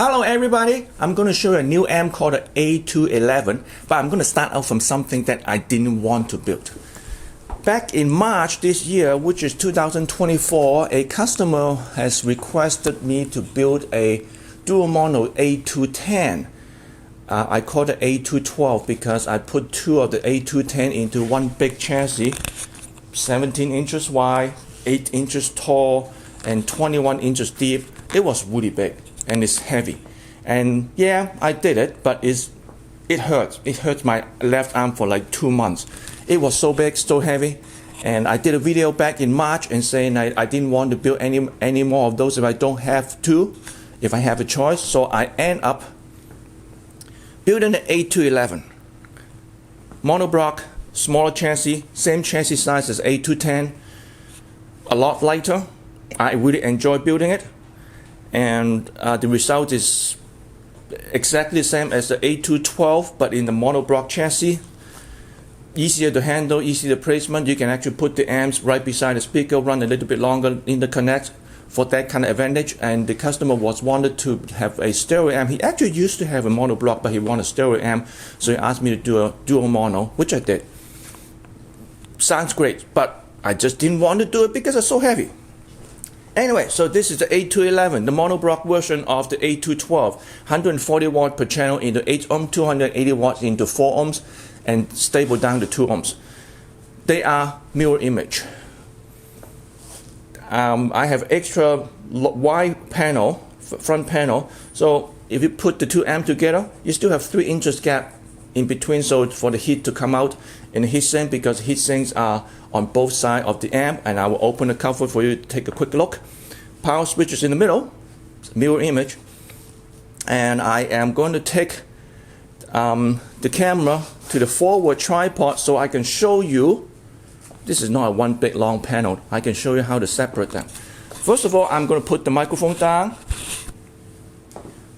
Hello everybody, I'm going to show you a new amp called the A211, but I'm going to start out from something that I didn't want to build. Back in March this year, which is 2024, a customer has requested me to build a dual mono A210. I call it A212 because I put two of the A210 into one big chassis, 17 inches wide, 8 inches tall, and 21 inches deep. It was really big. And it's heavy, and yeah, I did it, but it hurts. It hurts my left arm for like 2 months. It was so big, so heavy, and I did a video back in March and saying I didn't want to build any more of those if I don't have to, if I have a choice. So I end up building the A211 monobloc, smaller chassis, same chassis size as A210, a lot lighter. I really enjoy building it. And the result is exactly the same as the A212, but in the monobloc chassis. Easier to handle, easier to placement. You can actually put the amps right beside the speaker, run a little bit longer interconnect for that kind of advantage. And the customer wanted to have a stereo amp. He actually used to have a monobloc, but he wanted a stereo amp, so he asked me to do a dual mono, which I did. Sounds great, but I just didn't want to do it because it's so heavy. Anyway, so this is the A211, the monobloc version of the A212, 140 watt per channel into 8 ohms, 280 watts into 4 ohms, and stable down to 2 ohms. They are mirror image. I have extra wide panel, front panel, so if you put the two amps together, you still have 3 inches gap in between, so for the heat to come out in the heat sink, because heat sinks are on both sides of the amp, and I will open the cover for you to take a quick look. Power switch is in the middle, mirror image, and I am going to take the camera to the forward tripod so I can show you. This is not a one big long panel. I can show you how to separate them. First of all, I'm going to put the microphone down,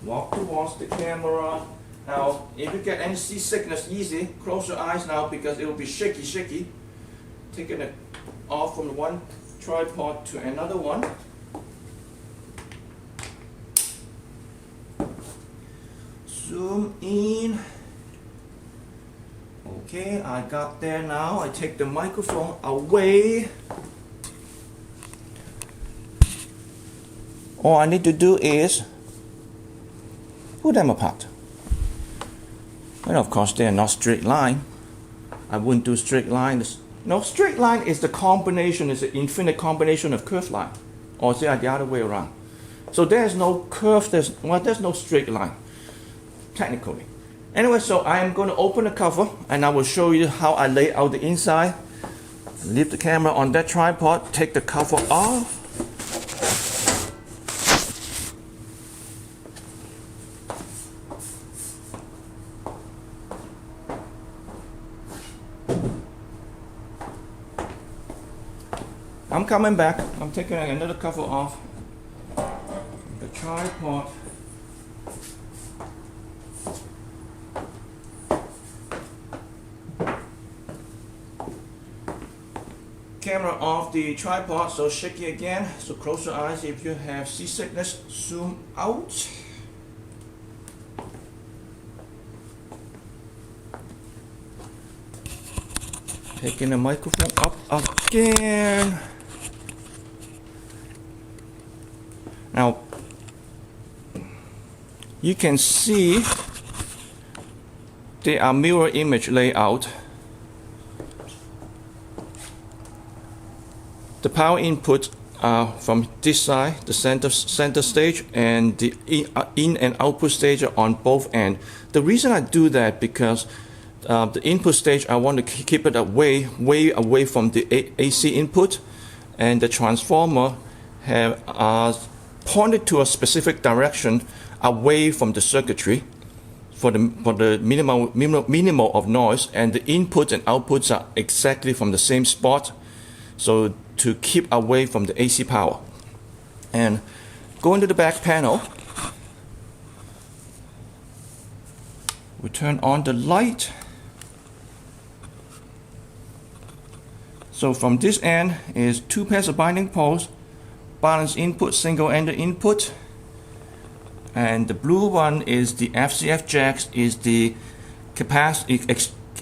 walk towards the camera. Now, if you get any seasickness, easy, close your eyes now because it will be shaky. Taking it off from one tripod to another one. Zoom in. Okay, I got there now. I take the microphone away. All I need to do is put them apart. And of course, they are not straight line. I wouldn't do straight lines. No, straight line is the combination, is the infinite combination of curved line, or say the other way around. So there's no curve, there's no straight line, technically. Anyway, so I am going to open the cover, and I will show you how I lay out the inside. Leave the camera on that tripod, take the cover off. I'm coming back. I'm taking another cover off the tripod. Camera off the tripod, so shaky again. So close your eyes if you have seasickness. Zoom out. Taking the microphone up again. Now, you can see they are mirror image layout. The power input are from this side, the center stage, and the in and output stage are on both ends. The reason I do that because the input stage I want to keep it way away from the AC input, and the transformer have pointed to a specific direction away from the circuitry for the minimal of noise, and the inputs and outputs are exactly from the same spot, so to keep away from the AC power. And going to the back panel, we turn on the light. So from this end is 2 pairs of binding poles, balance input, single-ended input, and the blue one is the FCF jacks, is the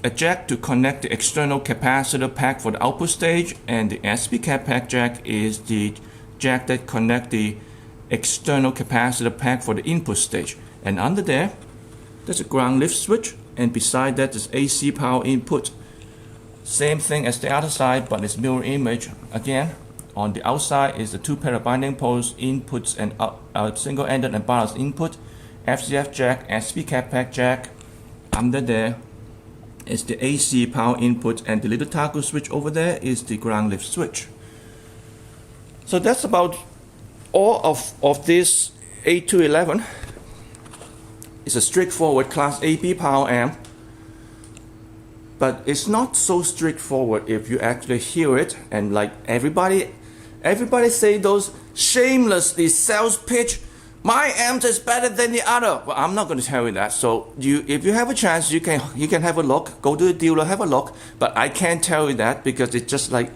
a jack to connect the external capacitor pack for the output stage, and the SP cap pack jack is the jack that connect the external capacitor pack for the input stage. And under there, there's a ground lift switch, and beside that is AC power input. Same thing as the other side, but it's mirror image. Again, on the outside is the two pair of binding poles, inputs and single-ended and balanced input, FCF jack, SP cap pack jack. Under there is the AC power input, and the little toggle switch over there is the ground lift switch. So that's about all of this A211. It's a straightforward Class AB power amp, but it's not so straightforward if you actually hear it. And like everybody say those shamelessly sales pitch, my amp is better than the other. Well, I'm not going to tell you that. So if you have a chance, you can have a look. Go to the dealer, have a look. But I can't tell you that because it's just like,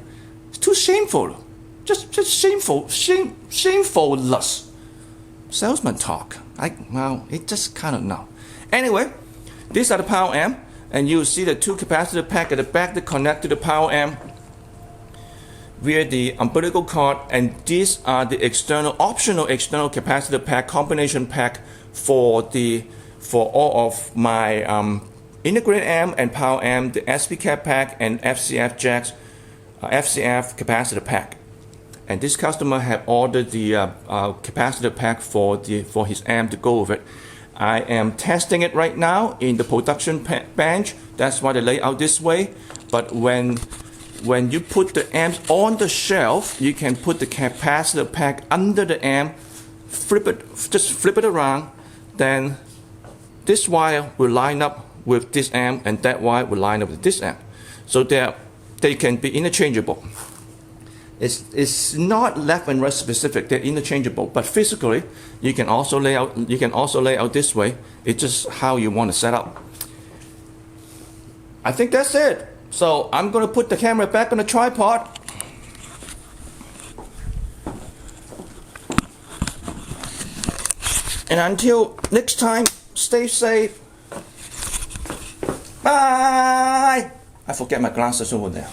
it's too shameful. Just shameful, shamefulness. Salesman talk. Well, it just kind of no. Anyway, these are the power amp, and you see the two capacitor pack at the back that connect to the power amp via the umbilical cord, and these are the optional external capacitor pack, combination pack for all of my integrated amp and power amp, the SP cap pack and FCF jacks, FCF capacitor pack. And this customer had ordered the capacitor pack for his amp to go with it. I am testing it right now in the production bench. That's why they lay out this way. But when you put the amps on the shelf, you can put the capacitor pack under the amp, just flip it around, then this wire will line up with this amp, and that wire will line up with this amp. So they can be interchangeable. It's not left and right specific, they're interchangeable, but physically you can also lay out this way. It's just how you want to set up. I think that's it. So I'm going to put the camera back on the tripod. And until next time, stay safe. Bye! I forget my glasses over there.